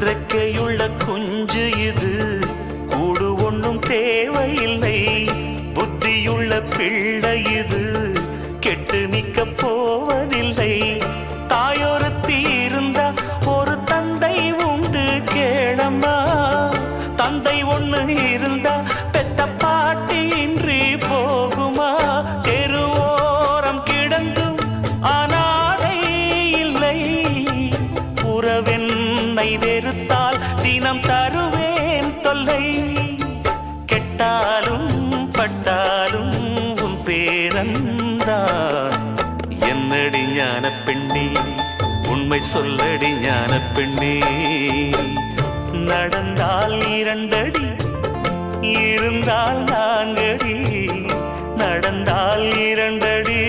ரெக்கையுள்ள குஞ்சு இது, கூடு ஒன்றும் தேவையில்லை. புத்தியுள்ள பிள்ளை இது, கெட்டு நிக்க போவதில்லை. தாயொருத்தி இருந்தா ஒரு தந்தை உண்டு கேளம்மா. தந்தை ஒண்ணு இருந்தா பெத்த பாட்டி இன்றி போகுமா? தெருவோரம் கிடந்தும் அனாதை இல்லை. உறவென்னை வெறுத்தால் தினம் தருவேன் தொல்லை. கெட்டாலும் பட்டாலும் உன் பேரன்தான். என்னடி ஞான பெண்ணே, உண்மை சொல்லடி ஞான பெண்ணே. நடந்தால் 2 அடி, இருந்தால் 4 அடி. நடந்தால் 2 அடி.